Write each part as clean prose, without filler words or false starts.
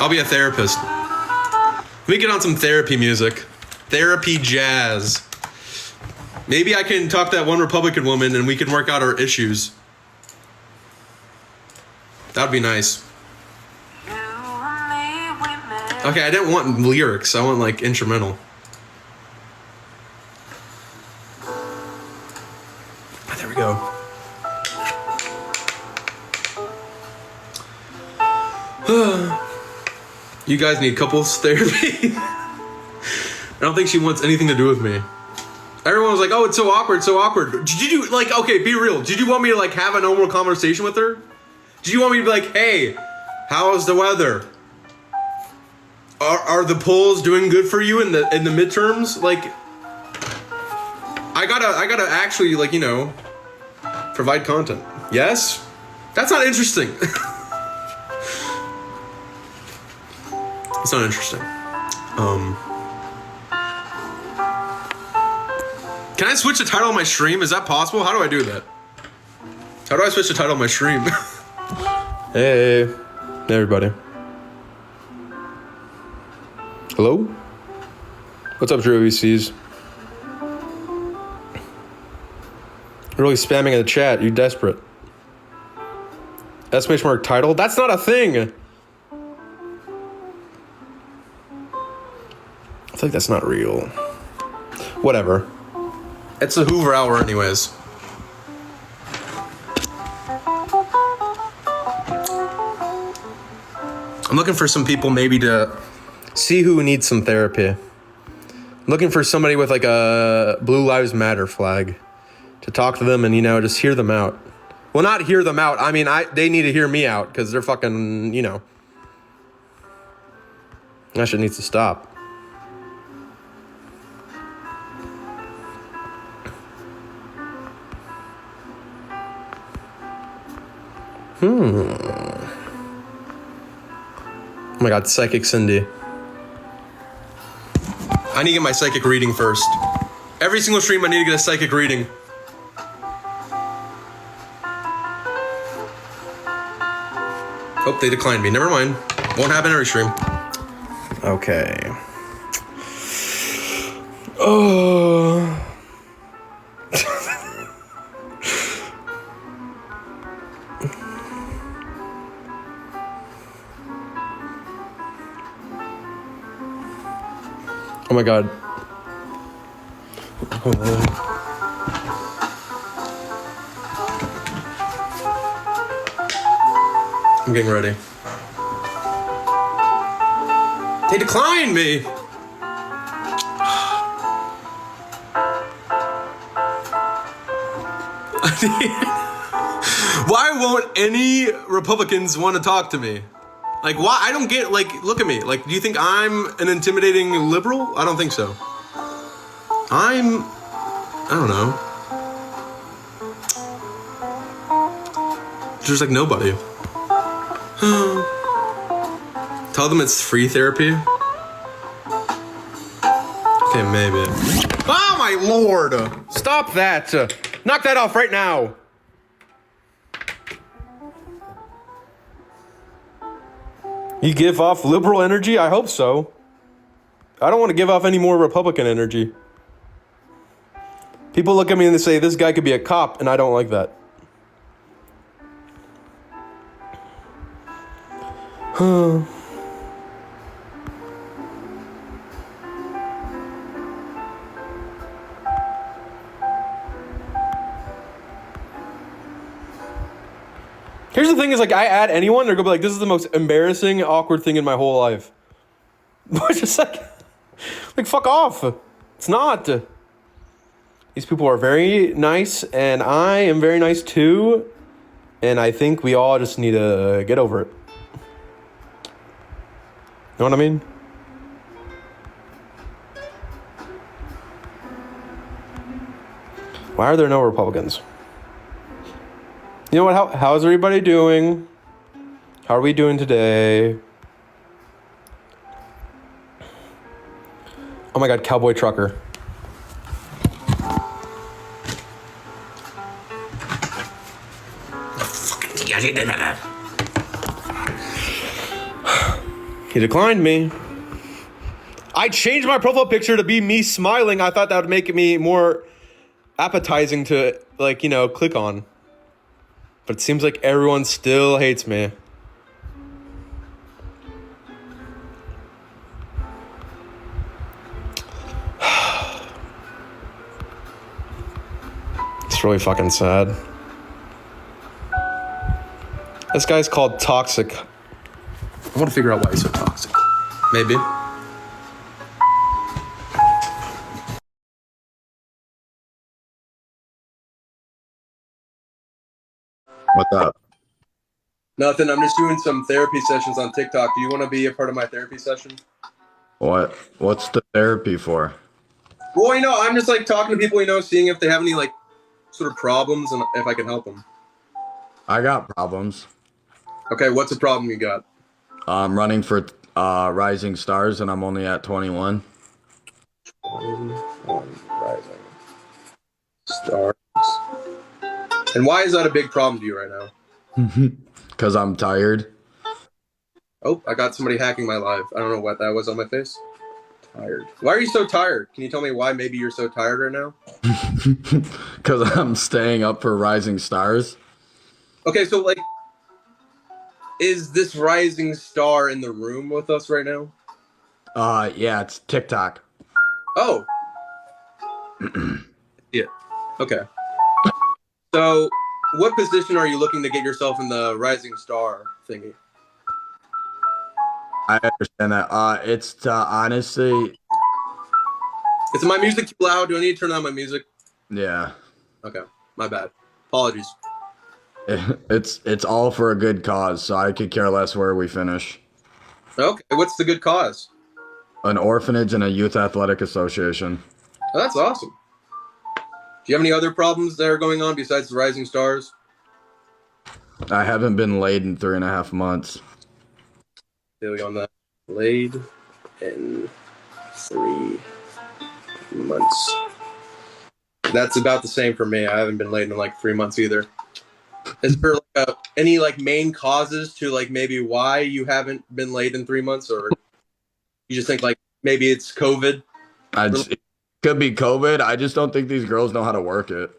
I'll be a therapist. We get on some therapy music. Therapy jazz. Maybe I can talk to that one Republican woman and we can work out our issues. That'd be nice. Okay, I didn't want lyrics. I want like instrumental. Oh, there we go. You guys need couples therapy? I don't think she wants anything to do with me. Everyone was like, oh, it's so awkward, so awkward. Did you, like, okay, be real. Did you want me to, like, have a normal conversation with her? Did you want me to be like, hey, how's the weather? Are the polls doing good for you in the midterms? Like, I gotta actually, like, you know, provide content. Yes? That's not interesting. It's not interesting. Can I switch the title of my stream? Is that possible? How do I do that? How do I switch the title of my stream? Hey, everybody. Hello? What's up, Drew VCs? Really spamming in the chat. You desperate. Exclamation mark title? That's not a thing. I feel like that's not real. Whatever. It's the Hoover Hour anyways. I'm looking for some people maybe to see who needs some therapy. I'm looking for somebody with like a Blue Lives Matter flag to talk to them and, you know, just hear them out. Well, not hear them out. I mean, they need to hear me out because they're fucking, you know. That shit needs to stop. Oh my god, Psychic Cindy. I need to get my psychic reading first. Every single stream I need to get a psychic reading. Oh, they declined me. Never mind. Won't happen every stream. Okay. Oh. Oh my god. I'm getting ready. They declined me! Why won't any Republicans want to talk to me? Like, why? I don't get, like, look at me. Like, do you think I'm an intimidating liberal? I don't think so. I don't know. There's, like, nobody. Tell them it's free therapy. Okay, maybe. Oh, my lord! Stop that! Knock that off right now! You give off liberal energy? I hope so. I don't want to give off any more Republican energy. People look at me and they say, this guy could be a cop, and I don't like that. Here's the thing is, like, I add anyone, they're gonna be like, this is the most embarrassing, awkward thing in my whole life. But just like, fuck off. It's not. These people are very nice, and I am very nice too. And I think we all just need to get over it. Know what I mean? Why are there no Republicans? You know what? How's everybody doing? How are we doing today? Oh my god, Cowboy Trucker. He declined me. I changed my profile picture to be me smiling. I thought that would make me more appetizing to, like, you know, click on. But it seems like everyone still hates me. It's really fucking sad. This guy's called Toxic. I want to figure out why he's so toxic. Maybe. What's up? Nothing. I'm just doing some therapy sessions on TikTok. Do you want to be a part of my therapy session? What's the therapy for? Well, you know, I'm just like talking to people, you know, seeing if they have any like sort of problems and if I can help them. I got problems. Okay, what's the problem you got? I'm running for Rising Stars and I'm only at 21. Rising Stars. And why is that a big problem to you right now? Because I'm tired. Oh, I got somebody hacking my live. I don't know what that was on my face. Tired. Why are you so tired? Can you tell me why maybe you're so tired right now? Because I'm staying up for Rising Stars. Okay, so like, is this rising star in the room with us right now? Yeah, it's TikTok. Oh. Yeah. Okay. So, what position are you looking to get yourself in the rising star thingy? I understand that. It's to honestly, Is my music too loud? Do I need to turn on my music? yeah. Okay, my bad. Apologies. It's all for a good cause, so I could care less where we finish. Okay, what's the good cause? An orphanage and a youth athletic association. Oh, that's awesome. Do you have any other problems that are going on besides the rising stars? I haven't been laid in 3.5 months. Feeling on that. Laid in 3 months. That's about the same for me. I haven't been laid in like 3 months either. Is there like any like main causes to like maybe why you haven't been laid in 3 months, or you just think like maybe it's COVID? It could be COVID. I just don't think these girls know how to work it.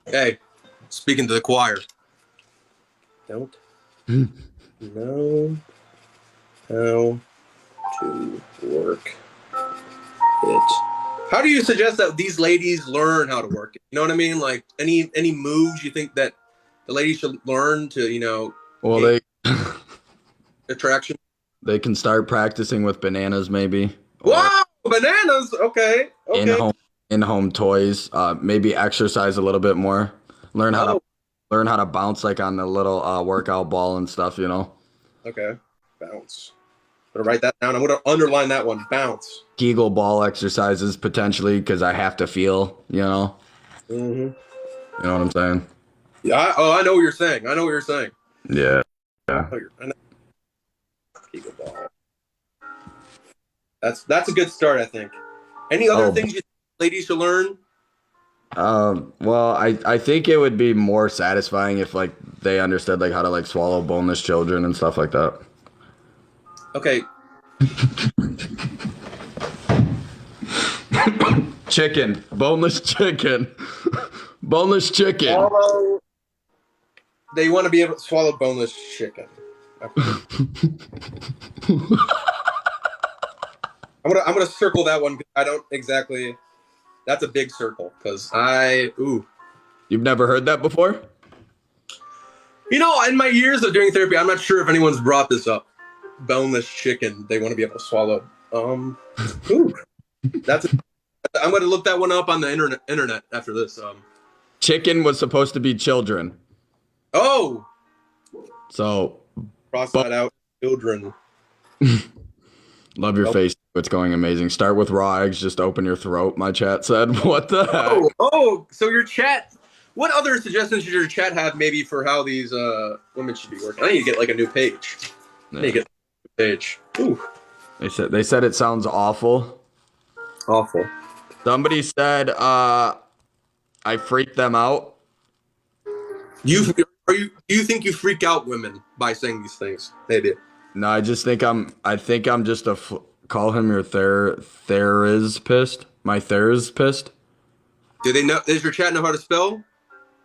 Hey, speaking to the choir. Don't know how to work it. How do you suggest that these ladies learn how to work it? You know what I mean? Like any moves you think that the ladies should learn to, you know, Well, attraction? they can start practicing with bananas, maybe. Wow, bananas. Okay. In-home toys. Maybe exercise a little bit more. Learn how to bounce like on the little workout ball and stuff. You know. Okay. Bounce. I'm gonna write that down. I'm gonna underline that one. Bounce. Kegel ball exercises potentially because I have to feel. You know. Mm-hmm. You know what I'm saying? Yeah. I know what you're saying. I know what you're saying. Yeah. I know. Kegel ball. That's a good start, I think. Any other things you think ladies should learn? Well, I think it would be more satisfying if like they understood like how to like swallow boneless children and stuff like that. Okay. Chicken, boneless chicken, boneless chicken. They want to be able to swallow boneless chicken. I'm gonna circle that one. I don't exactly. That's a big circle because You've never heard that before? You know, in my years of doing therapy, I'm not sure if anyone's brought this up. Boneless chicken. They want to be able to swallow. That's. I'm gonna look that one up on the internet after this. Chicken was supposed to be children. Oh. So. Cross that out, children. Love your face. It's going amazing. Start with raw eggs. Just open your throat. My chat said, "What the heck?" Oh, so your chat. What other suggestions should your chat have maybe for how these women should be working? I need to get like a new page. I need to get a new page. Ooh. They said it sounds awful. Awful. Somebody said I freaked them out. Do you think you freak out women by saying these things? Maybe. No, I think I'm just call him your therapist. My therapist. Do they know? Does your chat know how to spell?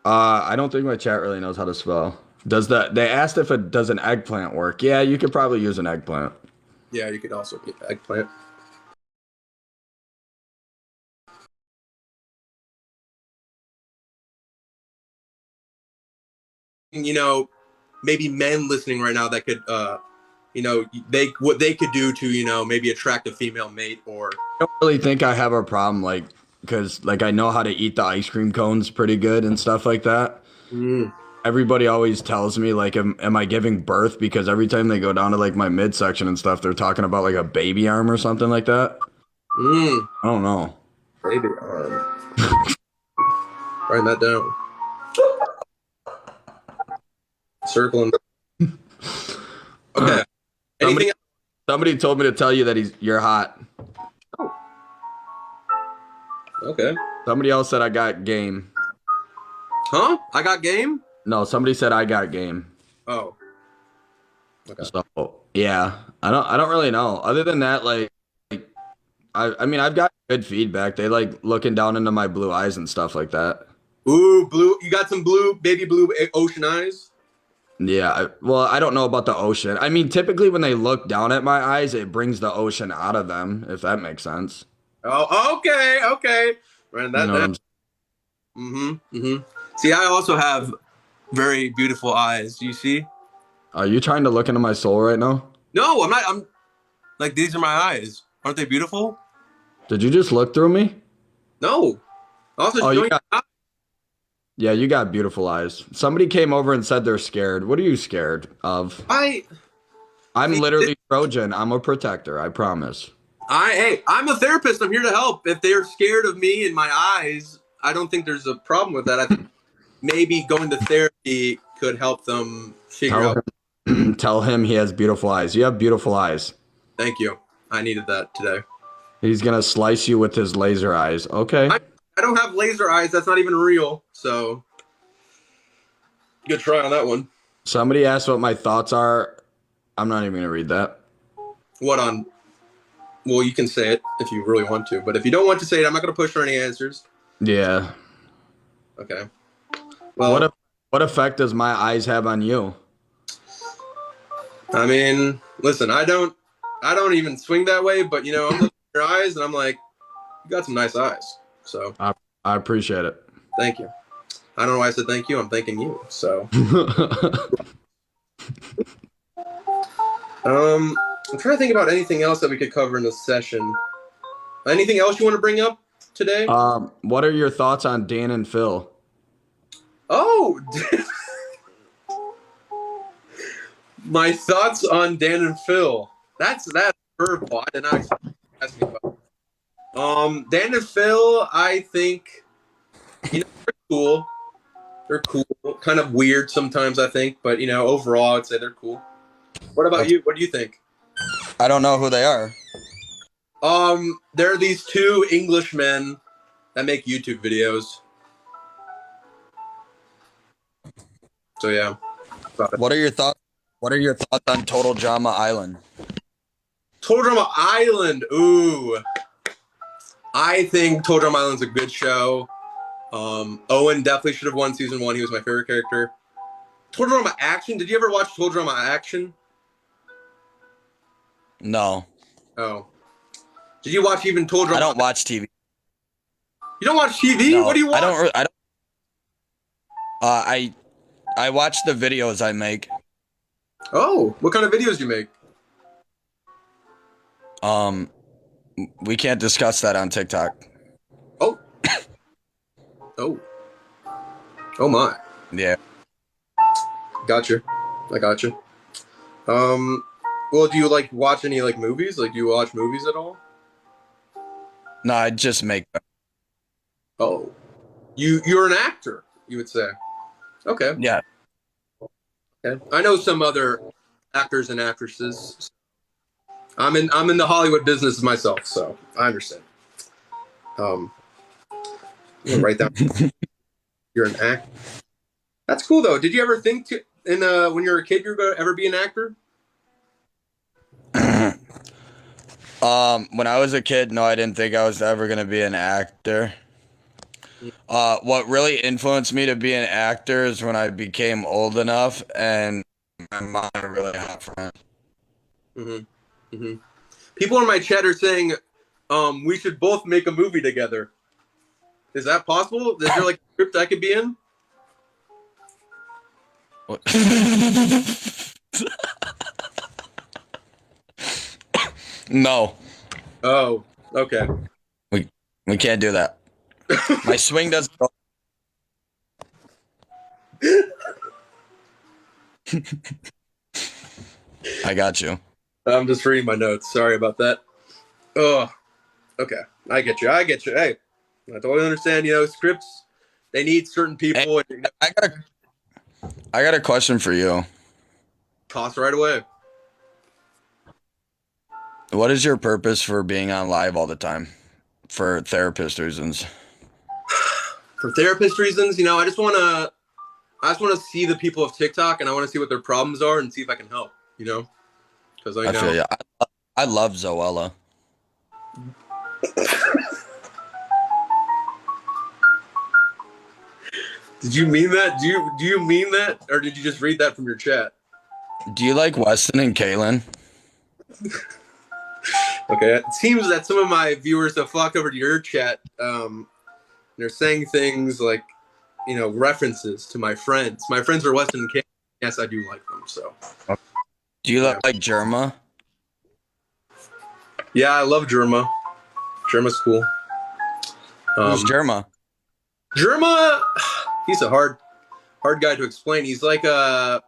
I don't think my chat really knows how to spell. They asked if it does an eggplant work. Yeah, you could probably use an eggplant. Yeah, you could also get eggplant. You know, maybe men listening right now that could, they what they could do to, maybe attract a female mate or. I don't really think I have a problem, like, because like I know how to eat the ice cream cones pretty good and stuff like that. Mm. Everybody always tells me like, am I giving birth? Because every time they go down to like my midsection and stuff, they're talking about like a baby arm or something like that. Mm. I don't know. Baby arm. Writing that down. Circling. Okay. Anything else? Somebody told me to tell you that you're hot. Oh. Okay. Somebody else said I got game. Huh? I got game? No, somebody said I got game. Oh. Okay. So yeah, I don't really know. Other than that, I mean I've got good feedback. They like looking down into my blue eyes and stuff like that. Ooh, blue. You got some baby blue ocean eyes? Yeah, well, I don't know about the ocean. I mean, typically when they look down at my eyes, it brings the ocean out of them, if that makes sense. Oh, okay, okay. Right, You know what I'm See, I also have very beautiful eyes. Do you see? Are you trying to look into my soul right now? No, I'm not. I'm like, these are my eyes. Aren't they beautiful? Did you just look through me? No. Also, Oh, showing yeah, you got beautiful eyes. Somebody came over and said they're scared. What are you scared of? I'm literally Trojan. I'm a protector, I promise. Hey, I'm a therapist. I'm here to help. If they're scared of me and my eyes, I don't think there's a problem with that. I think maybe going to therapy could help them figure out. Tell him he has beautiful eyes. You have beautiful eyes. Thank you. I needed that today. He's gonna slice you with his laser eyes. Okay. I don't have laser eyes. That's not even real. So, good try on that one. Somebody asked what my thoughts are. I'm not even gonna read that. What on? Well, you can say it if you really want to, but if you don't want to say it, I'm not going to push for any answers. Yeah. Okay. Well, what effect does my eyes have on you? I mean, listen, I don't even swing that way, but I'm looking at your eyes and I'm like, you got some nice eyes. So I appreciate it. Thank you. I don't know why I said thank you. I'm thanking you. So I'm trying to think about anything else that we could cover in this session. Anything else you want to bring up today? What are your thoughts on Dan and Phil? Oh, my thoughts on Dan and Phil. That's curveball. I did not expect you to ask me about. Dan and Phil, I think, they're cool. They're cool. Kind of weird sometimes, I think, but overall, I'd say they're cool. What about you? What do you think? I don't know who they are. There are these two Englishmen that make YouTube videos. So yeah. What are your thoughts? What are your thoughts on Total Drama Island? Total Drama Island. Ooh. I think Total Drama Island's a good show. Owen definitely should have won season 1. He was my favorite character. Total Drama Action. Did you ever watch Total Drama Action? No. Oh. Did you watch even Total Drama? I don't watch TV. You don't watch TV? No, What do you watch? I don't. I watch the videos I make. Oh, what kind of videos do you make? We can't discuss that on TikTok. Oh. Oh. Oh my. Yeah. Gotcha. I gotcha. Well, do you watch any movies? Do you watch movies at all? No, I just make them. Oh. You're an actor, you would say. Okay. Yeah. Okay. I know some other actors and actresses. I'm in the Hollywood business myself, so I understand. I'm gonna write down. You're an actor. That's cool though. Did you ever think when you were a kid you were gonna ever be an actor? When I was a kid, no, I didn't think I was ever gonna be an actor. What really influenced me to be an actor is when I became old enough and my mom had a really hot friend. Mm-hmm. Mm-hmm. People in my chat are saying, we should both make a movie together. Is that possible? Is there like a script I could be in? What? No, Oh, okay. we can't do that. My swing doesn't go. I got you. I'm just reading my notes. Sorry about that. Oh, okay. I get you. I get you. Hey, I totally understand. You know, scripts, they need certain people. Hey, I got a question for you. Toss right away. What is your purpose for being on live all the time? For therapist reasons. For therapist reasons, you know, I just want to see the people of TikTok, and I want to see what their problems are and see if I can help. You know, because I feel know. you. I love Zoella. Did you mean that? Do you mean that, or did you just read that from your chat? Do you like Weston and Caitlin? Okay, it seems that some of my viewers have flocked over to your chat. They're saying things like, you know, references to my friends. My friends are Weston and Caitlin. Yes, I do like them. So. Do you like Germa? Yeah, I love Germa. Germa's cool. Who's Germa? Germa, he's a hard guy to explain. He's like a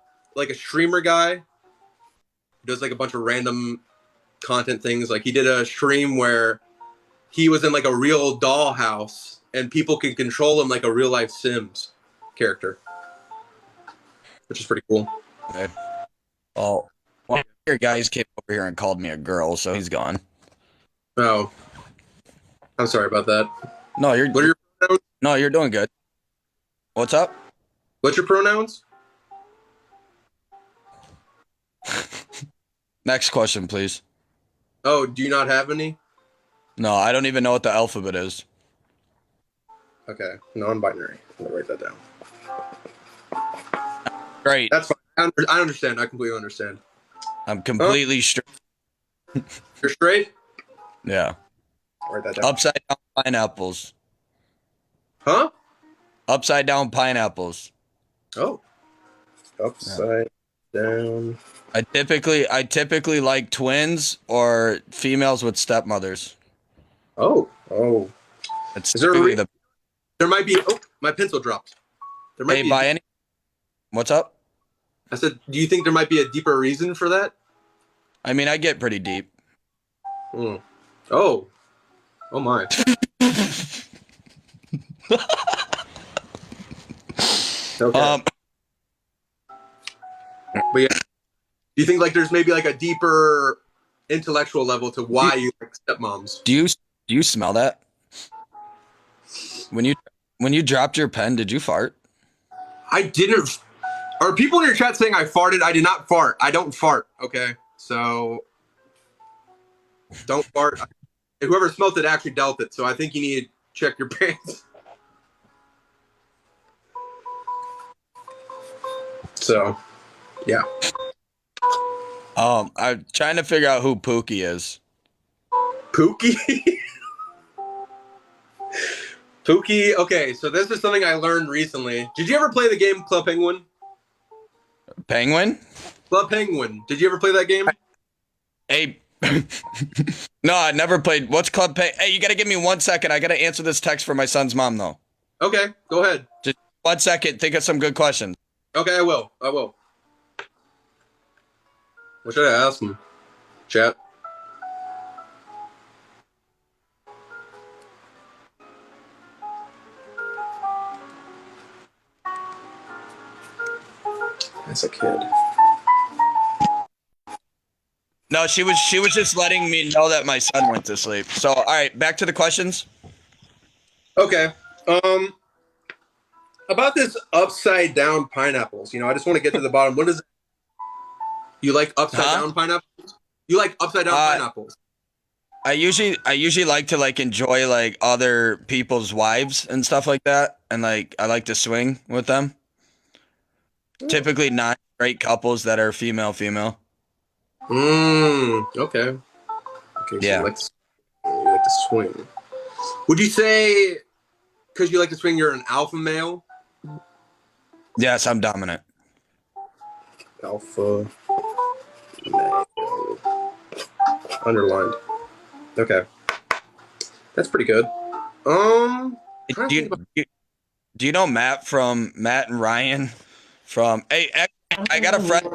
streamer guy. He does like a bunch of random content things. Like he did a stream where he was in like a real dollhouse and people can control him like a real life Sims character, which is pretty cool. Okay. Oh, one of your guys came over here and called me a girl, so he's gone. Oh, I'm sorry about that. No, you're. What are your pronouns? No, you're doing good. What's up? What's your pronouns? Next question, please. Oh, do you not have any? No, I don't even know what the alphabet is. Okay, non-binary. I'm gonna write that down. Great. That's fine. I understand. I completely understand. I'm completely straight. You're straight? Yeah. I'll write that down. Upside down pineapples. Huh? Upside down pineapples. Oh. Upside down. I typically like twins or females with stepmothers. Oh. It's Is there a typically there might be my pencil dropped. There might be any. What's up? I said, do you think there might be a deeper reason for that? I mean, I get pretty deep. Oh my. Okay. But yeah, do you think like there's maybe like a deeper intellectual level to why you like stepmoms? Do you smell that? When you dropped your pen, did you fart? I didn't. Are people in your chat saying I farted? I did not fart. I don't fart. Okay, so don't fart. Whoever smelt it actually dealt it. So I think you need to check your pants. So, yeah. I'm trying to figure out who Pookie is. Pookie? Pookie, okay, so this is something I learned recently. Did you ever play the game Club Penguin? Penguin? Club Penguin. Did you ever play that game? Hey. No, I never played. What's Club Penguin? Hey, you gotta give me 1 second. I gotta answer this text for my son's mom, though. Okay, go ahead. Just 1 second. Think of some good questions. Okay, I will. What should I ask him? Chat. As a kid. No, she was just letting me know that my son went to sleep. So, all right, back to the questions. Okay. About this upside down pineapples, you know, I just want to get to the bottom. What is it? You like upside down pineapples? You like upside down pineapples? I usually like to like enjoy like other people's wives and stuff like that, and like I like to swing with them. Typically not straight couples that are female. Okay. Okay, so Yeah. you like to swing. Would you say, because you like to swing, you're an alpha male? Yes, I'm dominant. Alpha male. Underlined. Okay. That's pretty good. Do you know Matt and Ryan from? Hey, I got a friend.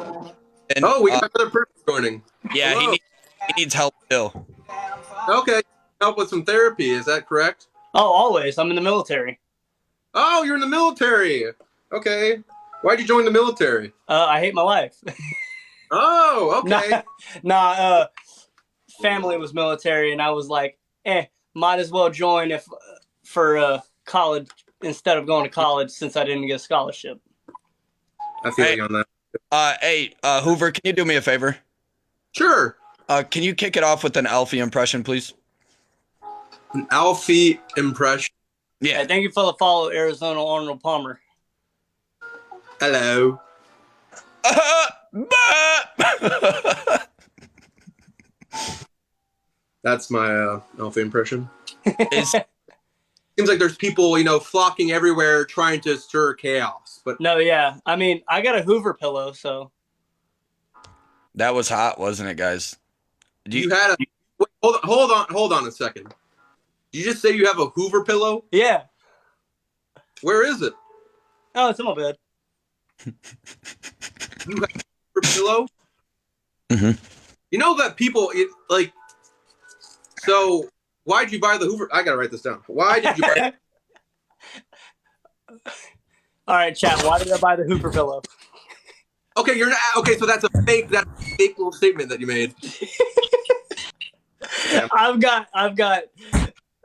And, oh, we got another person joining. Yeah, Hello. he needs help too. Okay, help with some therapy. Is that correct? Oh, always. I'm in the military. Oh, you're in the military. Okay. Why'd you join the military? I hate my life. Oh, okay. Family was military, and I was like, might as well join for college instead of going to college since I didn't get a scholarship. I feel you on that. Hey, Hoover, can you do me a favor? Sure. Can you kick it off with an Alfie impression, please? An Alfie impression. Yeah. Hey, thank you for the follow, Arizona Arnold Palmer. Hello. That's my Alfie impression. Seems like there's people, flocking everywhere trying to stir chaos. But no, yeah. I mean, I got a Hoover pillow, so. That was hot, wasn't it, guys? You had a wait, hold on a second. Did you just say you have a Hoover pillow? Yeah. Where is it? Oh, it's in my bed. You have a Hoover pillow? Mm-hmm. You know that people so why'd you buy the Hoover? I gotta write this down. Why did you buy All right, chat. Why did I buy the Hoover pillow? Okay, so that's a fake little statement that you made. Yeah. I've got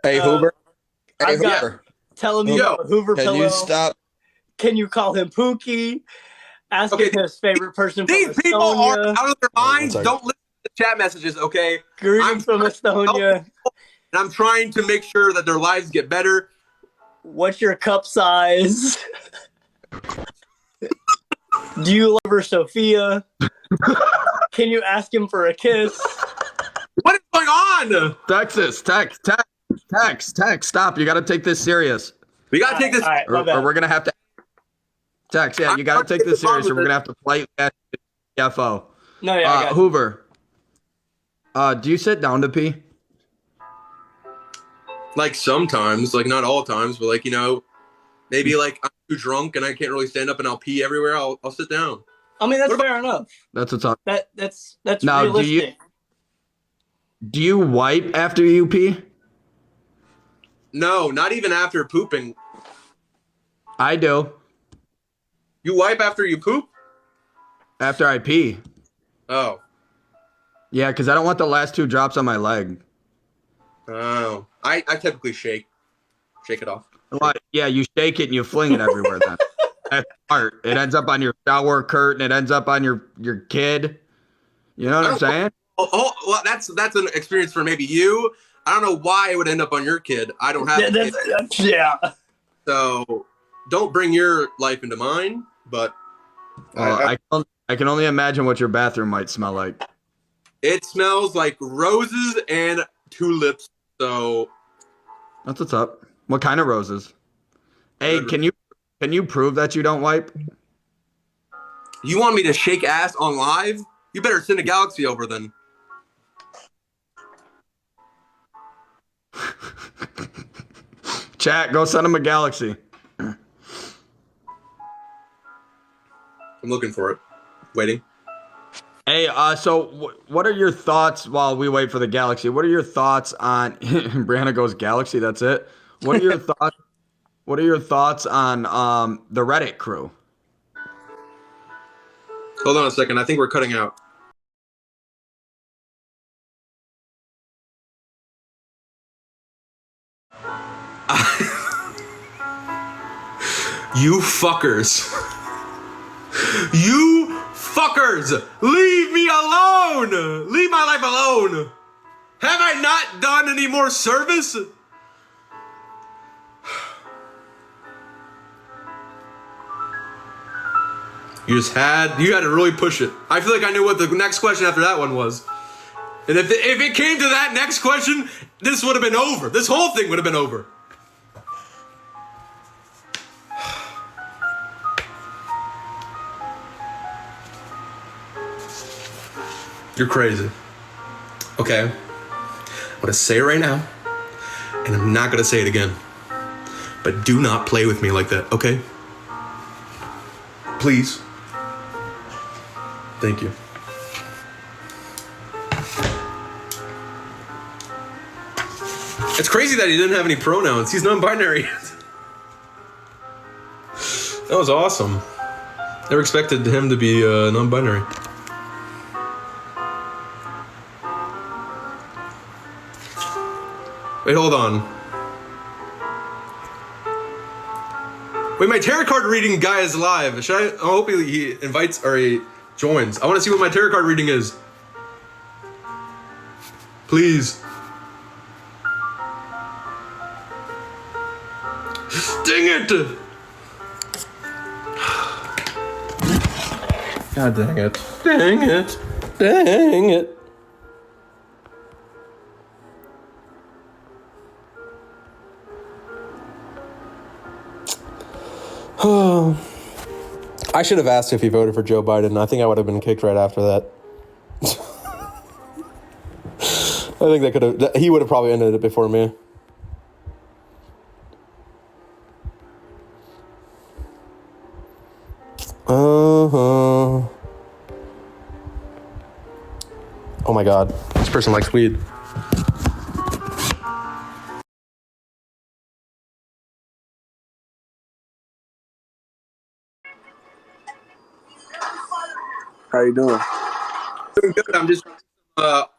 Hey, Hoover. Hey, I've got- Hoover. telling me about a Hoover Can pillow. you stop? Can you call him Pookie? Asking his favorite person from These people are Estonia. out of their minds. second. Don't listen to the chat messages, okay? Greetings from Estonia. And I'm trying to make sure that their lives get better. What's your cup size? Do you love her, Sophia? Can you ask him for a kiss? What is going on? Texas, text. Stop. You got to take this serious. We gotta take this. All right, my Or bad. we're going to have to. Text, yeah, you got to take this serious or we're going to have to politely ask the CFO. No, yeah, I got it. Hoover, do you sit down to pee? Like sometimes, like not all times, but maybe like I'm too drunk and I can't really stand up and I'll pee everywhere. I'll sit down. I mean, that's What about- fair enough. That's what's up. That's Now, realistic. Do you wipe after you pee? No, not even after pooping. I do. You wipe after you poop? After I pee. Oh. Yeah, because I don't want the last 2 drops on my leg. Oh. I typically shake it off. Well, yeah, you shake it and you fling it everywhere then. That's smart. It ends up on your shower curtain. It ends up on your kid. You know what I'm saying? Well, that's an experience for maybe you. I don't know why it would end up on your kid. I don't have a kid, Yeah. so don't bring your life into mine. But I can only imagine what your bathroom might smell like. it smells like roses and tulips. So That's what's up. What kind of roses? Hey, can you prove that you don't wipe? you want me to shake ass on live? You better send a Galaxy over then. Chat, go send him a Galaxy. I'm looking for it. Waiting. Hey, so what are your thoughts while we wait for the Galaxy? What are your thoughts on Brianna goes Galaxy? That's it. What are your thoughts? What are your thoughts on the Reddit crew? Hold on a second. I think we're cutting out. You fuckers. You fuckers. Leave me alone. alone! Leave my life alone! Have I not done any more service? You had to really push it. I feel like I knew what the next question after that one was. And if it came to that next question, this would have been over. This whole thing would have been over. You're crazy. Okay. I'm gonna say it right now, and I'm not gonna say it again. But do not play with me like that, okay? Please. Thank you. It's crazy that he didn't have any pronouns. He's non-binary. That was awesome. Never expected him to be non-binary. Wait, hold on. Wait, my tarot card reading guy is live. Should I? I hope he invites or he joins. I want to see what my tarot card reading is. Please. Dang it! God dang it. Dang it. Dang it. I should have asked if he voted for Joe Biden. I think I would have been kicked right after that. I think that could have. He would have probably ended it before me. Oh my God, this person likes weed. How you doing? Doing good. I'm just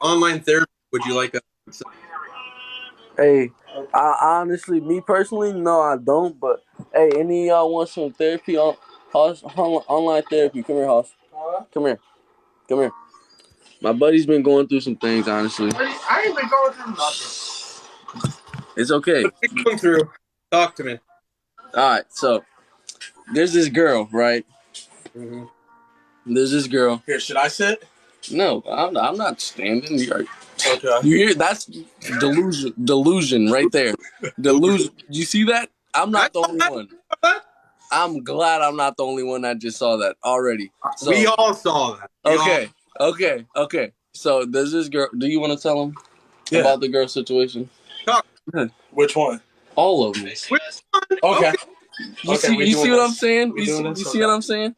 online therapy. Would you like a? Hey, I honestly, me personally, no, I don't. But hey, any of y'all want some therapy on online therapy? Come here, Hoss. Come here. Come here. My buddy's been going through some things, honestly. I ain't been going through nothing. It's okay. What are you going through? Talk to me. All right, so there's this girl, right? Mm-hmm. There's this girl. Here, should I sit? No, I'm not standing. Okay. You hear? That's delusion right there. Delusion. You see that? I'm not the only one. I'm glad I'm not the only one that just saw that already. So, We all saw that. Okay. So there's this girl. Do you want to tell him Yeah. about the girl situation? Talk. Which one? All of them. Okay. You Okay, we see doing what this. I'm saying? We You doing see this? what I'm saying?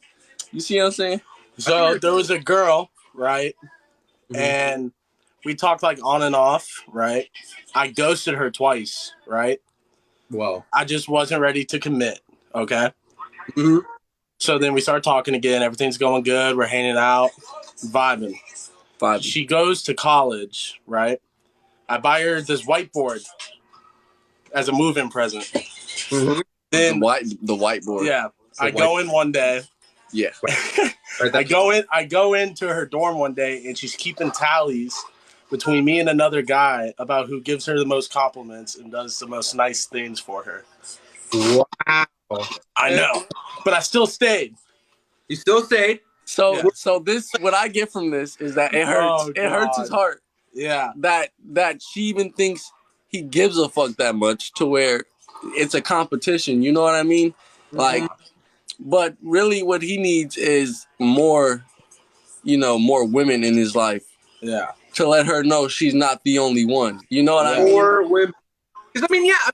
You see what I'm saying? So there was a girl, right? Mhm. And we talked like on and off, right? I ghosted her twice, right? Wow. I just wasn't ready to commit, okay? Mm-hmm. So then we start talking again. Everything's going good. We're hanging out, vibing. She goes to college, right? I buy her this whiteboard as a move-in present. Mm-hmm. Then the whiteboard. yeah, I go in one day. Yeah. I go into her dorm one day and she's keeping tallies between me and another guy about who gives her the most compliments and does the most nice things for her. Wow. I know, but I still stayed. You still stayed. So Yeah. so this what I get from this is that it hurts. Oh, It hurts his God. heart Yeah, that she even thinks he gives a fuck that much to where it's a competition. You know what I mean? Like, but really, what he needs is more, more women in his life yeah. to let her know she's not the only one. You know what I mean? More women. Because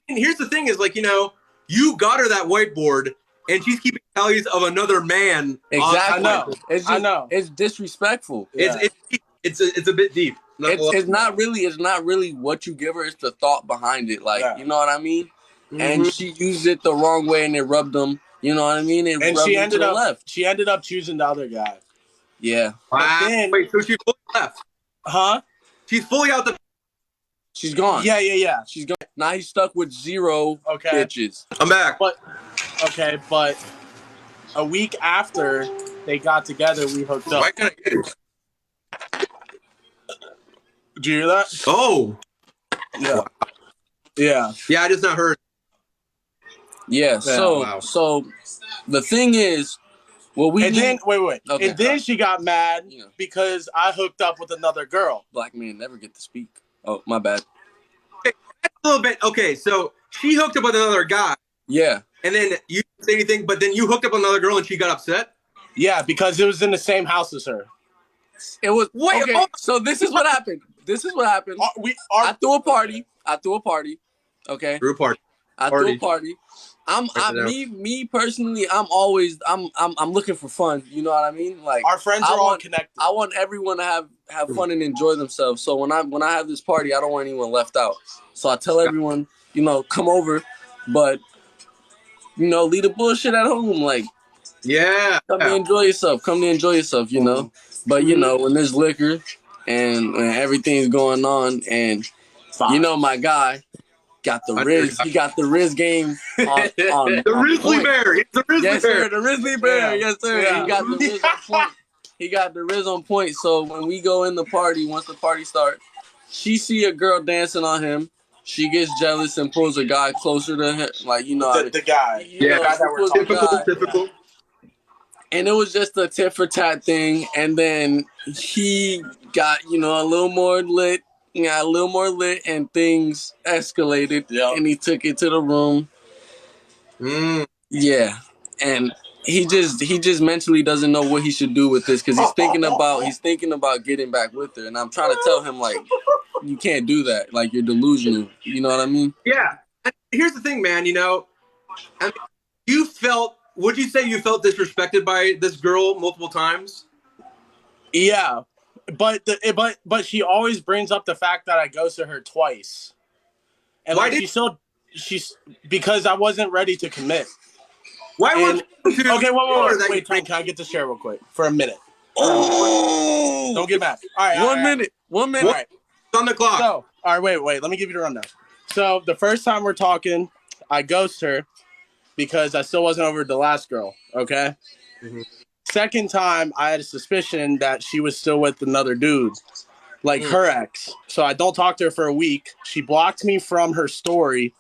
here's the thing: is like you got her that whiteboard, and she's keeping tallies of another man. Exactly. I know. It's just, I know. It's disrespectful. Yeah. It's a bit deep. It's not really what you give her. It's the thought behind it. Like, Yeah. you know what I mean? Mm-hmm. And she used it the wrong way, and it rubbed them. You know what I mean? It And rubbed she him to ended the up left. she ended up choosing the other guy. Yeah, Wow. then- Wait, so she fully left? Huh? She's fully out the. she's gone. Yeah. She's gone. Now he's stuck with zero Okay. bitches. I'm back. But a week after they got together, we hooked up. Why can't I get it? Did you hear that? Oh, Yeah. Yeah. yeah, I just not heard. Yeah. So wow. so the thing is, well, we And need, then wait. Okay. And then she got mad Yeah. because I hooked up with another girl. black men never get to speak. Oh, my bad. A little bit. Okay, so she hooked up with another guy, Yeah. and then you didn't say anything, but then you hooked up with another girl and she got upset. Yeah, because it was in the same house as her. It was Wait, okay. oh. So this is what happened. I threw a party. Okay. Group party. I threw a party. Me personally, I'm looking for fun. You know what I mean? Like Our friends are all connected. I want everyone to have fun and enjoy themselves. So when I have this party, I don't want anyone left out. So I tell everyone, come over, but leave the bullshit at home. Like, Yeah. come to enjoy yourself. But when there's liquor and everything's going on, and my guy got the Riz. He got the Riz game on The Grizzly point. Bear. It's the Grizzly Yes, Bear. sir. The Grizzly Bear. Yeah. Yes, sir. Yeah. He got the Riz on point. He got the Riz on point. So when we go in the party, once the party starts, she see a girl dancing on him. She gets jealous and pulls a guy closer to him. Like, The guy. you know, the guy that we're she pulls talking a guy. Typical. And it was just a tit for tat thing. And then he got, a little more lit. Got a little more lit, and things escalated. Yep. And he took it to the room. Mm. Yeah. And he just mentally doesn't know what he should do with this, because he's thinking about getting back with her. And I'm trying to tell him, like, you can't do that. Like, you're delusional. You know what I mean? Yeah. And here's the thing, man. Would you say you felt disrespected by this girl multiple times? Yeah, but she always brings up the fact that I ghosted her twice, and Why like did she's because I wasn't ready to commit. Why And- would you? Okay, wait, Tom, can I get to share real quick for a minute? Oh! Don't get mad. All right, 1 minute. 1 minute. All right. It's on the clock. So, all right, wait. Let me give you the rundown. So the first time we're talking, I ghost her because I still wasn't over the last girl. Okay. Mhm. Second time, I had a suspicion that she was still with another dude, like her ex. So I don't talk to her for a week. She blocked me from her story,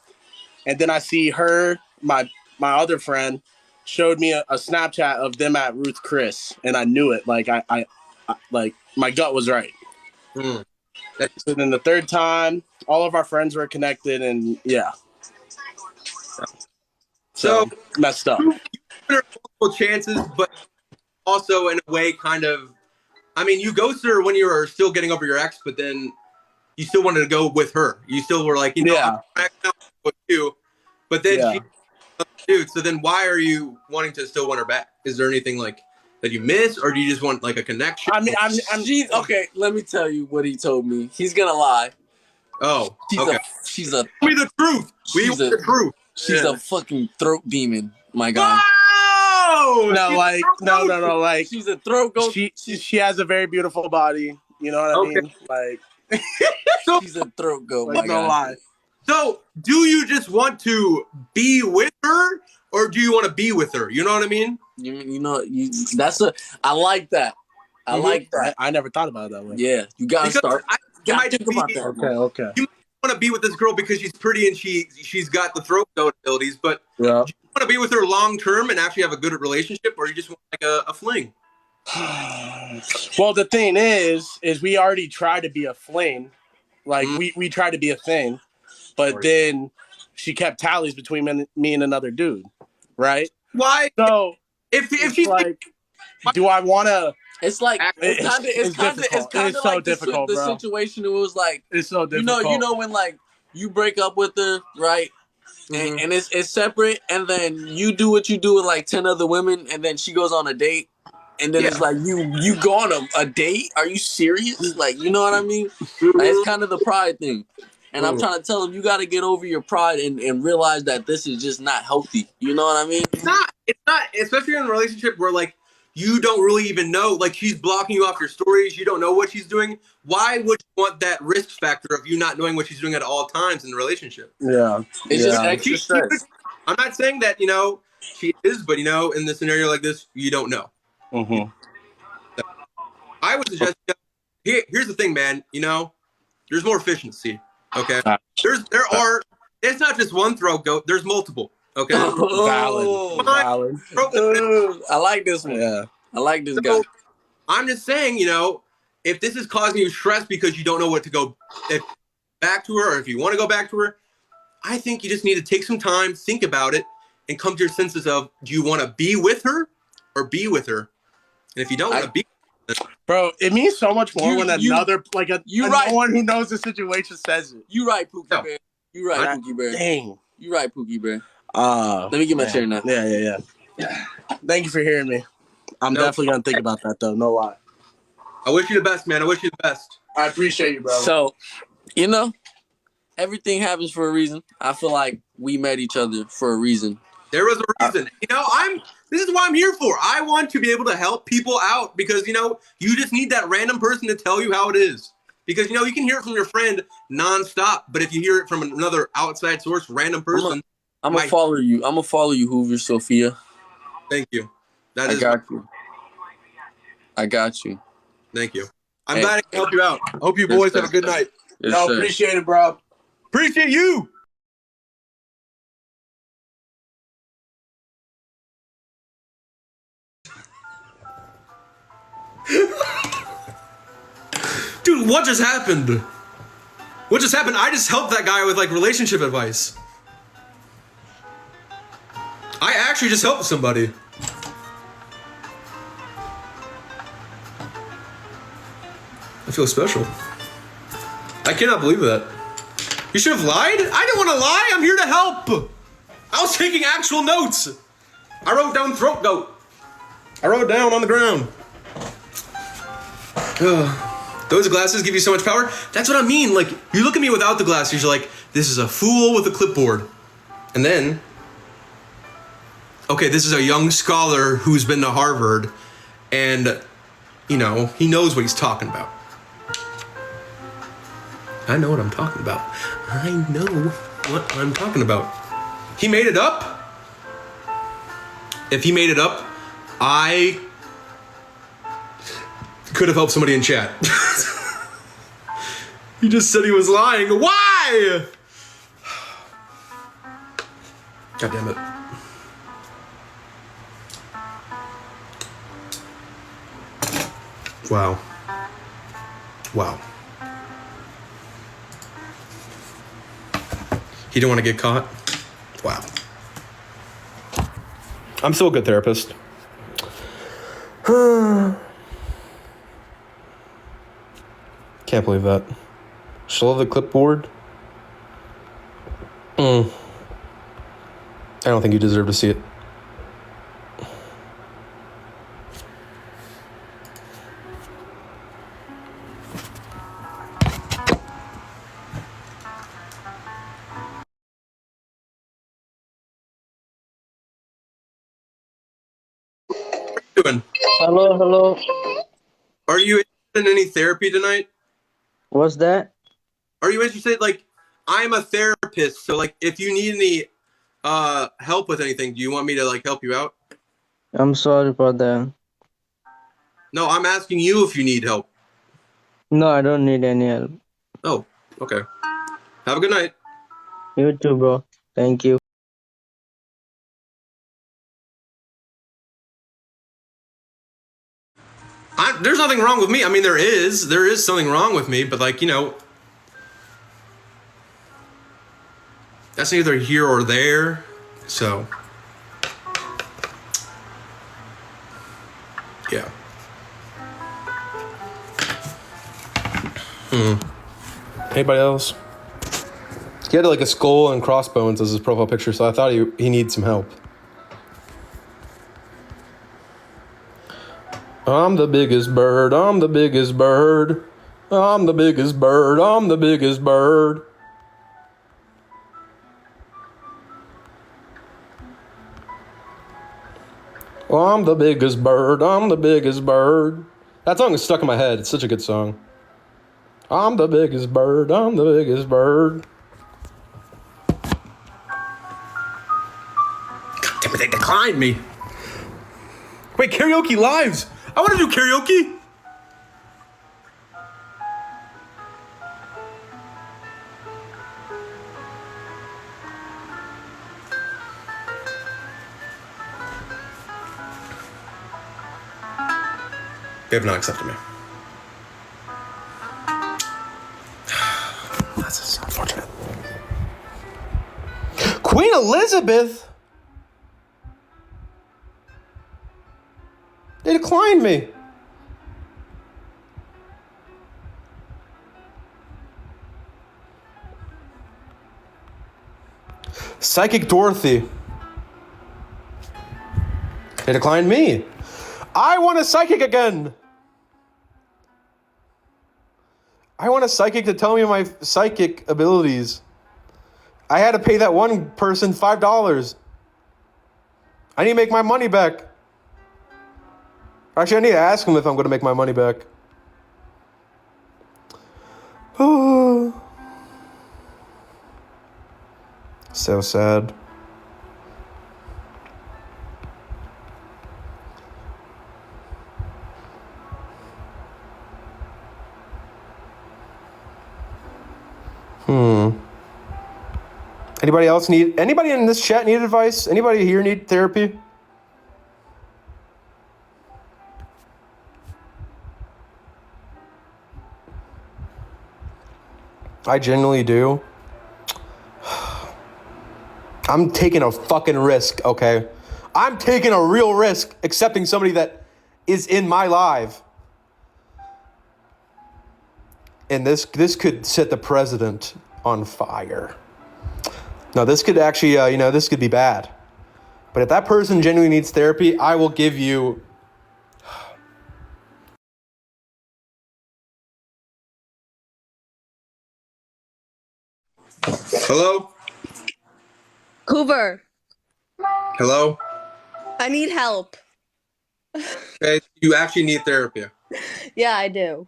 and then I see her, my other friend, showed me a Snapchat of them at Ruth Chris, and I knew it. Like I like my gut was right. Mm. So then the third time, all of our friends were connected, and yeah. So messed up. There are multiple chances, but also in a way, kind of. I mean, you ghosted her when you were still getting over your ex, but then you still wanted to go with her. You still were like, Yeah. I'm with you, but then Yeah. she, dude. So then, why are you wanting to still want her back? Is there anything like that you miss, or do you just want like a connection? I mean, I'm Okay, let me tell you what he told me. He's gonna lie. Oh, She's okay. she's a Tell me the truth. We she's want a- the truth. she's Yeah. a fucking throat demon, my guy. Oh no, like no, like She's a throat goat. she has a very beautiful body. You know what I Okay. mean? Like, She's a throat goat, like my no guy. lie. So, do you just want to be with her, or do you want to be with her? You know what I mean? I like that. I Mhm. like that. I never thought about it that way. Yeah, you gotta Because start. you Gotta might think be- about that. Okay. want to be with this girl because she's pretty and she's got the throat goat abilities, but Yeah. do you want to be with her long term and actually have a good relationship, or you just want like a fling? Well, the thing is we already tried to be a fling, like we tried to be a thing, but then she kept tallies between me and another dude, right? Why? So If it's she's like, do I want to? It's like It's difficult. kind It's of so like difficult, the bro. situation. It was like It's so difficult. you know when like you break up with her, right? And it's separate, and then you do what you do with like 10 other women, and then she goes on a date, and then it's like you go on a date. Are you serious? Like, you know what I mean? Like, it's kind of the pride thing. And I'm trying to tell him, you got to get over your pride and realize that this is just not healthy. You know what I mean? It's not, especially in a relationship where like you don't really even know, like she's blocking you off your stories, you don't know what she's doing. Why would you want that risk factor of you not knowing what she's doing at all times in the relationship? Yeah. It's just extra stress. I'm not saying that, she is, but in the scenario like this, you don't know. Mm-hmm. I would suggest, here's the thing, man, There's more efficiency. Okay. Uh, It's not just one throat goat. There's multiple. Okay. Valid. Valid. I like this one. Yeah. I like this guy. So, I'm just saying, if this is causing you stress because you don't know what to go back to her, or if you want to go back to her, I think you just need to take some time, think about it, and come to your senses of, do you want to be with her or be with her? And if you don't want to be, Bro, it means so much more when You another right. one who knows the situation says it. You right, Pookie No. Bear. You right, Pookie Bear. Dang. You right, Pookie Bear. Let Let me get my chair now. Yeah. Thank you for hearing me. I'm No. definitely gonna think about that though. No lie. I wish you the best, man. I wish you the best. I appreciate you, bro. So, everything happens for a reason. I feel like we met each other for a reason. There was a reason. This is what I'm here for. I want to be able to help people out because, you just need that random person to tell you how it is. Because, you can hear it from your friend nonstop, but if you hear it from another outside source, random person, I'm gonna follow you. I'm gonna follow you, Hoover Sophia. thank you. I got you. I got you. Thank you. I'm Hey. glad I can help you out. I hope you Yes, boys sir. have a good night. Yes, no, sir. appreciate it, bro. Appreciate you. Dude, what just happened? What just happened? I just helped that guy with relationship advice. I actually just helped somebody. I feel special. I cannot believe that. You should have lied? I didn't want to lie. I'm here to help. I was taking actual notes. I wrote down throat goat. I wrote it down on the ground. Those glasses give you so much power. That's what I mean. You look at me without the glasses, you're like, this is a fool with a clipboard. And then, okay, this is a young scholar who's been to Harvard, and, he knows what he's talking about. I know what I'm talking about. I know what I'm talking about. He made it up. If he made it up, I could have helped somebody in chat. He just said he was lying. Why? God damn it. Wow. Wow. He didn't want to get caught? Wow. I'm still a good therapist. Can't believe that. Still have the clipboard? I don't think you deserve to see it. Doing? Hello. Are you interested in any therapy tonight? What's that? Are you interested? I'm a therapist, so if you need any help with anything, do you want me to help you out? I'm sorry for that. No, I'm asking you if you need help. No, I don't need any help. Oh, okay. Have a good night. You too, bro. Thank you. There's nothing wrong with me. I mean, there is something wrong with me, but that's neither here or there. So, yeah. Anybody else? He had a skull and crossbones as his profile picture, so I thought he needs some help. I'm the biggest bird, I'm the biggest bird. I'm the biggest bird, I'm the biggest bird. I'm the biggest bird, I'm the biggest bird. That song is stuck in my head. It's such a good song. I'm the biggest bird, I'm the biggest bird. God damn it, they declined me. Wait, karaoke lives. I want to do karaoke. They have not accepted me. That's just unfortunate. Queen Elizabeth? They declined me. Psychic Dorothy. They declined me. I want a psychic again. I want a psychic to tell me my psychic abilities. I had to pay that one person $5. I need to make my money back. Actually, I need to ask him if I'm going to make my money back. So sad. Anybody in this chat need advice? Anybody here need therapy? I genuinely do. I'm taking a fucking risk, okay? I'm taking a real risk accepting somebody that is in my life. And this could set the president on fire. No, this could actually, this could be bad. But if that person genuinely needs therapy, I will give you... Hello? Hoover, Hello? I need help. Okay, you actually need therapy. Yeah, I do.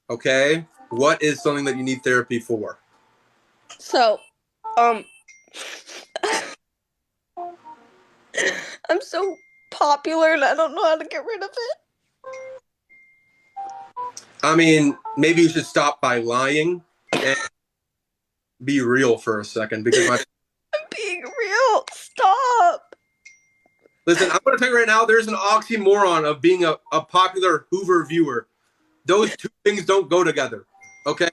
Okay? What is something that you need therapy for? So, I'm so popular and I don't know how to get rid of it. I mean, maybe you should stop by lying and be real for a second, because I'm being real. Stop. Listen, I'm going to tell you right now, there's an oxymoron of being a popular Hoover viewer. Those two things don't go together, okay?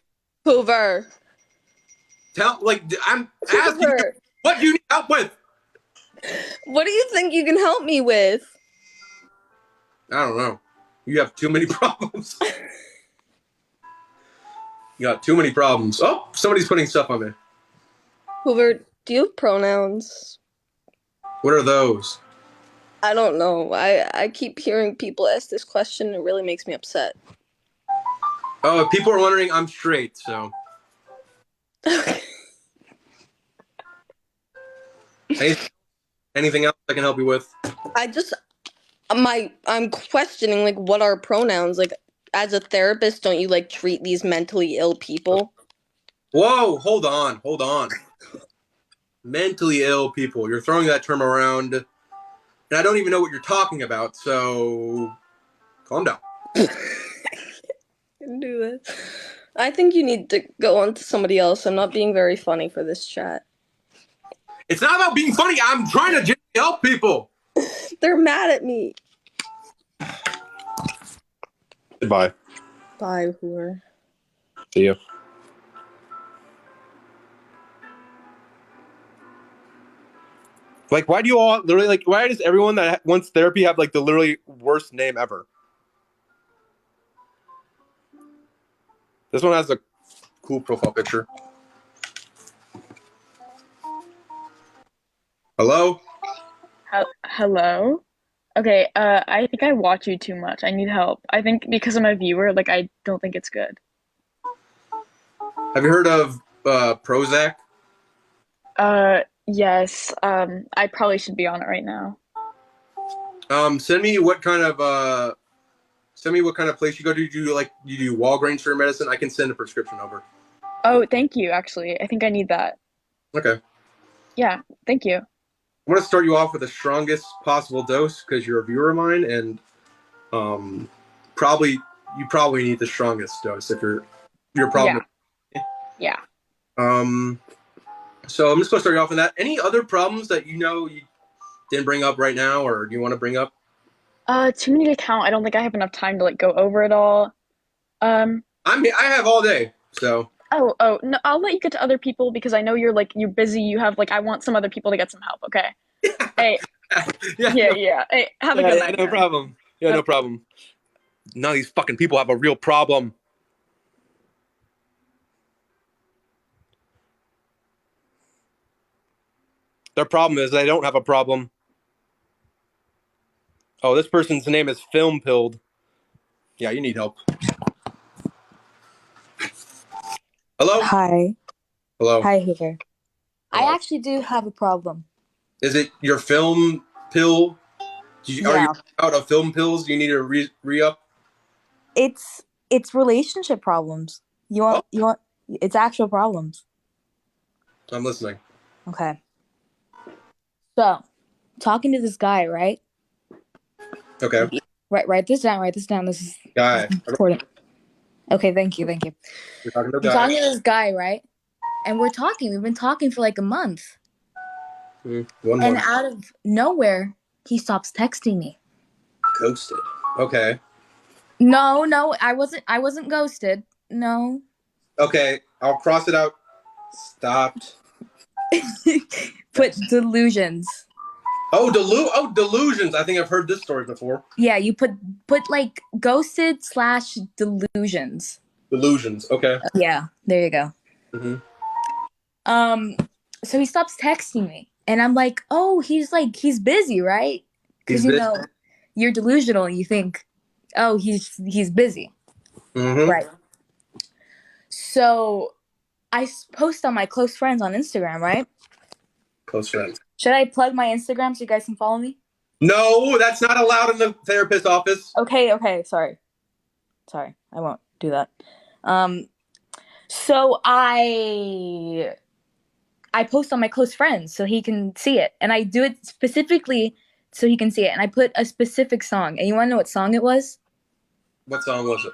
Hoover. I'm asking you, Hoover. what do you need help with? What do you think you can help me with? I don't know. You have too many problems. You got too many problems. Oh, somebody's putting stuff on me. Hoover, do you have pronouns? What are those? I don't know. I keep hearing people ask this question. It really makes me upset. Oh, if people are wondering, I'm straight, so. Anything else I can help you with? I'm questioning, like, what are pronouns? Like, as a therapist, don't you, like, treat these mentally ill people? Whoa, hold on. Mentally ill people. You're throwing that term around, and I don't even know what you're talking about, so calm down. Can do this. I think you need to go on to somebody else. I'm not being very funny for this chat. It's not about being funny. I'm trying to genuinely help people. They're mad at me. Goodbye. Bye, whore. See you. Like, why do you all literally, why does everyone that wants therapy have, the literally worst name ever? This one has a cool profile picture. Hello? Hello? Okay, I think I watch you too much. I need help. I think because I'm a viewer, I don't think it's good. Have you heard of Prozac? Yes. I probably should be on it right now. Send me what kind of place you go to. Do you do Walgreens for your medicine? I can send a prescription over. Oh, thank you, actually. I think I need that. Okay. Yeah, thank you. I'm going to start you off with the strongest possible dose because you're a viewer of mine, and you probably need the strongest dose if you're problem. Yeah. So I'm just going to start you off with that. Any other problems that you didn't bring up right now, or do you want to bring up? Too many to count. I don't think I have enough time to like go over it all. Um, I have all day, so. oh, no, I'll let you get to other people because I know you're busy. You have like, I want some other people to get some help. Okay. Hey, Yeah, yeah, no, yeah. Hey, have a yeah, good yeah, night. no man. problem. Yeah, no problem. None of these fucking people have a real problem. Their problem is they don't have a problem. Oh, this person's name is Film Pilled. Yeah, you need help. Hello? Hi. Hello. Hi, Hoover. I Hello. actually do have a problem. Is it your film pill? Are you Yeah. out of film pills? You need to re-up? It's relationship problems. Oh, You want it's actual problems. I'm listening. Okay. So, talking to this guy, right? Okay. Write this down. This is Guy. important. Okay, thank you. You're talking to a I'm guy. talking to this guy, right? And we've been talking for like a month. 1 And month. out of nowhere, he stops texting me. Ghosted. Okay. No, I wasn't ghosted. No. Okay. I'll cross it out. Stopped. Put delusions. Oh, delusions. I think I've heard this story before. Yeah, you put like ghosted / delusions. Delusions. Okay. Yeah, there you go. Mm-hmm. So he stops texting me, and I'm like, oh, he's busy, right? Because He's busy. You're delusional. And you think, oh, he's busy, Mm-hmm. right? So I post on my close friends on Instagram, right? Close friends. Should I plug my Instagram so you guys can follow me? No, that's not allowed in the therapist office. Okay, sorry, I won't do that. So I post on my close friends so he can see it, and I do it specifically so he can see it. And I put a specific song, and you want to know what song it was? What song was it?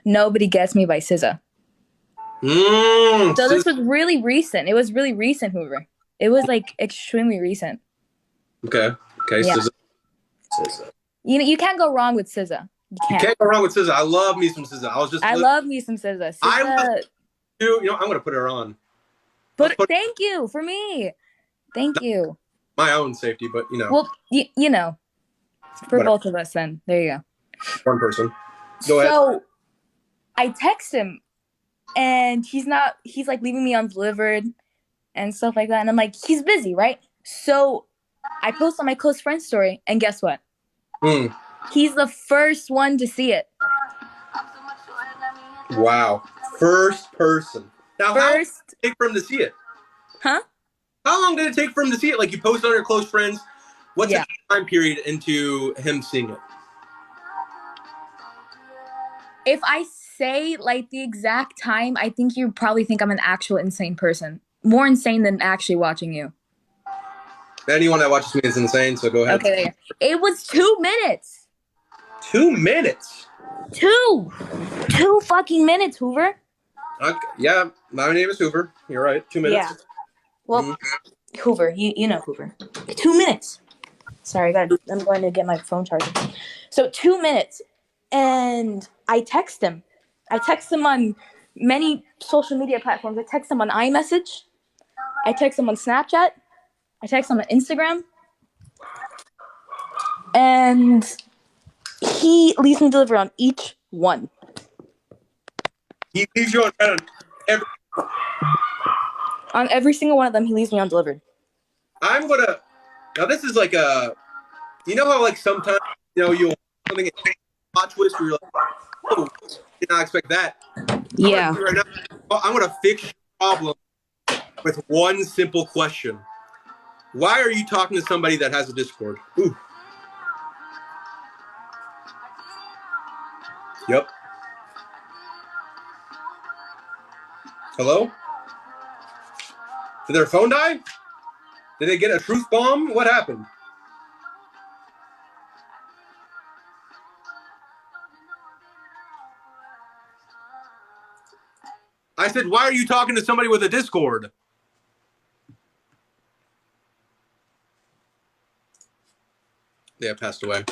Nobody Gets Me by SZA. So this was really recent. It was really recent, Hoover. It was like extremely recent. Okay. Yeah. SZA. You can't go wrong with SZA. You can't go wrong with SZA. I love me some SZA. I love me some SZA. I'm gonna put her on. Thank you for me. Thank you. My own safety, but you know. Well, you know, for both of us. Then there you go. One person. Go ahead. So I text him, and he's like leaving me undelivered and stuff like that. And I'm like, he's busy, right? So I post on my close friend story, and guess what? He's the first one to see it. Wow. First person. Now, how long did it take for him to see it? Huh? How long did it take for him to see it? Like, you post on your close friends. What's the time period into him seeing it? If I say like the exact time, I think you probably think I'm an actual insane person. More insane than actually watching you. Anyone that watches me is insane, so go ahead. Okay, it was 2 minutes. 2 minutes? 2 fucking minutes, Hoover. Okay. Yeah, my name is Hoover. You're right. 2 minutes. Yeah. Well, Hoover, you know Hoover. 2 minutes. Sorry, I'm going to get my phone charger. So 2 minutes. And I text him. I text him on many social media platforms. I text him on iMessage. I text him on Snapchat. I text him on Instagram. And he leaves me delivery on each one. He leaves you on every single one of them, he leaves me undelivered. Now this is like you know how like sometimes, you'll something in plot twist where you're like, oh, did not expect that. Yeah. I'm gonna fix your problem with one simple question. Why are you talking to somebody that has a Discord? Ooh. Yep. Hello? Did their phone die? Did they get a truth bomb? What happened? I said, why are you talking to somebody with a Discord? They have passed away.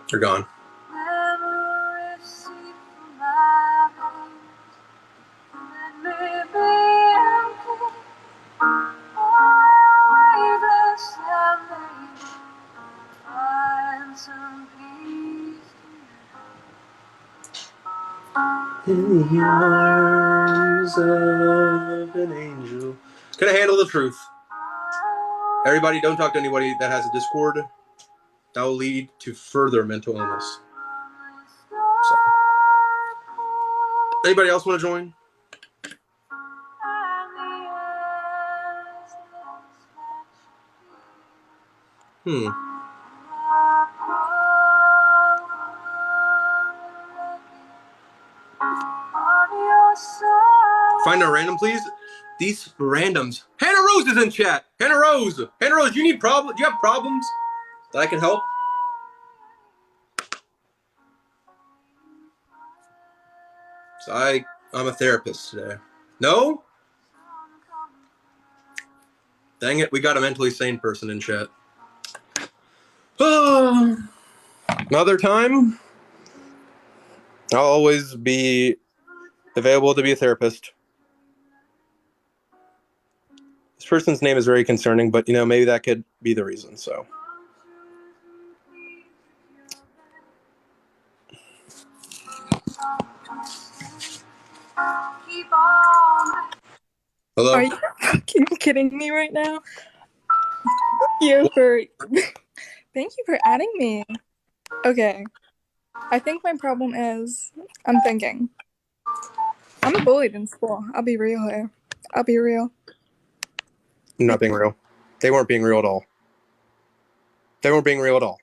They're gone. In the arms of an angel. Can I handle the truth? Everybody, don't talk to anybody that has a Discord. That will lead to further mental illness. So. Anybody else want to join? Find a random, please. These randoms. Hannah Rose is in chat. Hannah Rose, you need problems? Do you have problems that I can help? So I'm a therapist today. No? Dang it, we got a mentally sane person in chat. Another time, I'll always be available to be a therapist. This person's name is very concerning, but maybe that could be the reason. So. Hello? Are you fucking kidding me right now? Thank you for adding me. Okay. I think my problem is I'm thinking. I'm bullied in school. I'll be real here. I'll be real. I'm not being real. They weren't being real at all. They weren't being real at all.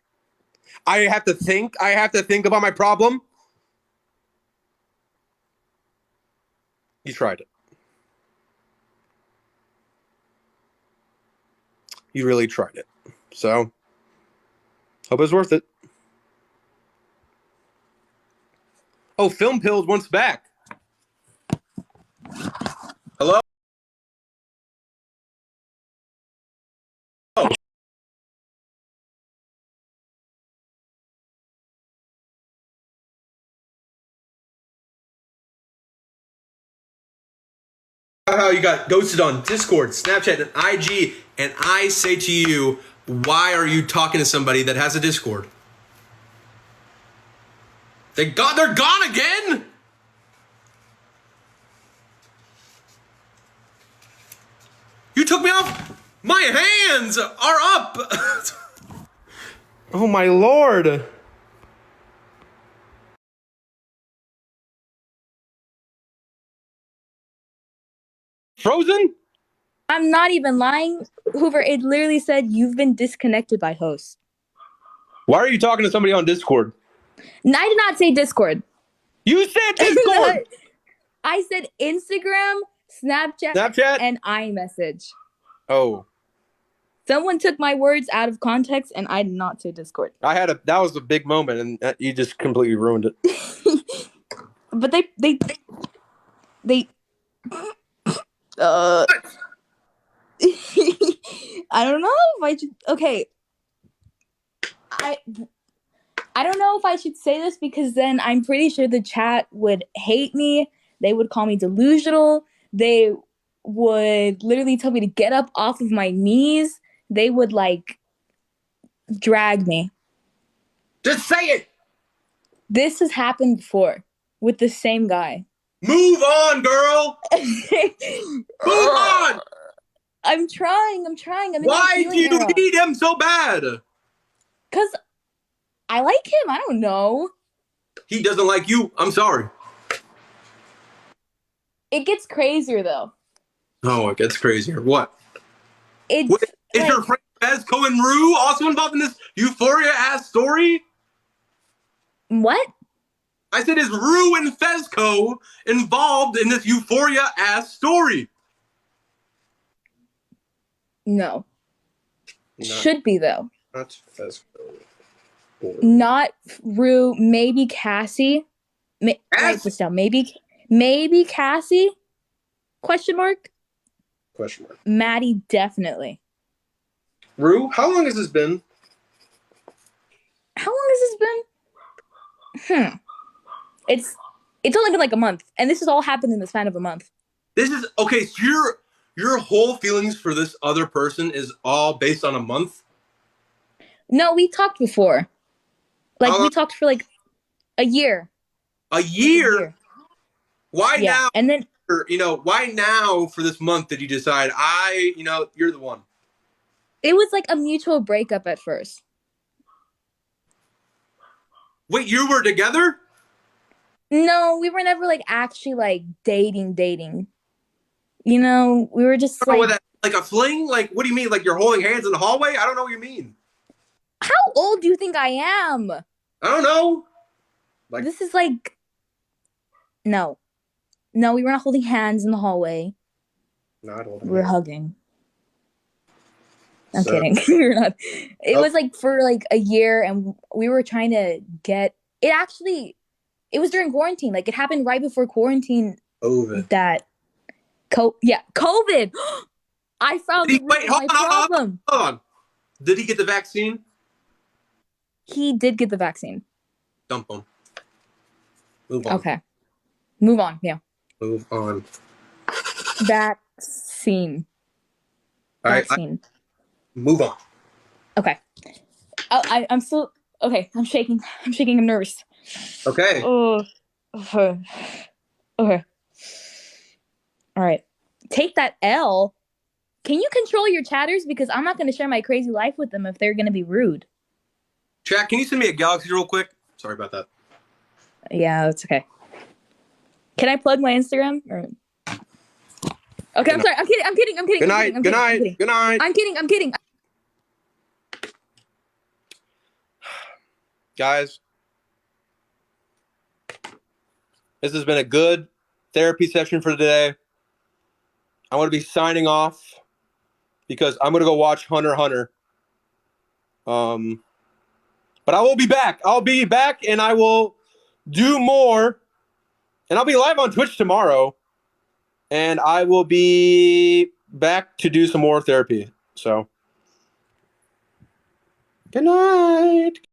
I have to think about my problem. You tried it. You really tried it. So, hope it was worth it. Oh, Film Pills wants back. Hello? Oh. How you got ghosted on Discord, Snapchat, and IG, and I say to you, why are you talking to somebody that has a Discord? They're gone again? You took me off. My hands are up. Oh my Lord. Frozen? I'm not even lying. Hoover, it literally said you've been disconnected by host. Why are you talking to somebody on Discord? No, I did not say Discord. You said Discord. I said Instagram, Snapchat, and iMessage. Oh. Someone took my words out of context, and I did not say Discord. That was a big moment, and you just completely ruined it. But they I don't know if I should. Okay, I don't know if I should say this because then I'm pretty sure the chat would hate me. They would call me delusional. They would literally tell me to get up off of my knees. They would drag me. Just say it. This has happened before with the same guy. Move on, girl. Move on. I'm trying. Why do you need him so bad? Because I like him. I don't know. He doesn't like you. I'm sorry. It gets crazier, though. Oh, it gets crazier. What? Is your friend Fezco and Rue also involved in this Euphoria-ass story? What? I said, is Rue and Fezco involved in this Euphoria-ass story? No. Should be, though. Not Fezco. Not Rue. Maybe Cassie. Write this down. Maybe Cassie? Question mark? Question mark. Maddie, definitely. Rue, how long has this been? How long has this been? It's only been like a month, and this has all happened in the span of a month. This is okay. So your whole feelings for this other person is all based on a month. No, we talked before. Like How we long? talked for like a year. A year? Why Yeah, now? and then Why now for this month did you decide you're the one? it was like a mutual breakup at first. Wait, you were together? No, we were never like actually like dating. You know, we were just I don't know like, what that, like a fling? Like, what do you mean? Like you're holding hands in the hallway? I don't know what you mean. how old do you think I am? I don't know. Like, This is like, no, we were not holding hands in the hallway. not holding We were hands. hugging. I'm So- kidding. We were not. It Oh. was like for like a year, and we were trying to get it. Actually, it was during quarantine. Like it happened right before quarantine. COVID. That, COVID. I found the root of my problem. Hold on. Did he get the vaccine? He did get the vaccine. Dump him. Move on. Okay, move on. Yeah, Move on. vaccine. All right. Vaccine. Move on. Okay. I'm still okay. I'm shaking. I'm nervous. Okay. Oh. Okay. All right. Take that L. Can you control your chatters? Because I'm not going to share my crazy life with them if they're going to be rude. Chat, can you send me a galaxy real quick? Sorry about that. Yeah, it's okay. Can I plug my Instagram? Okay, I'm sorry. I'm kidding. Good night. Good night. Good night. I'm kidding. Guys, this has been a good therapy session for today. I'm going to be signing off because I'm going to go watch Hunter x Hunter. But I will be back. I'll be back and I will do more. And I'll be live on Twitch tomorrow. And I will be back to do some more therapy. So, good night.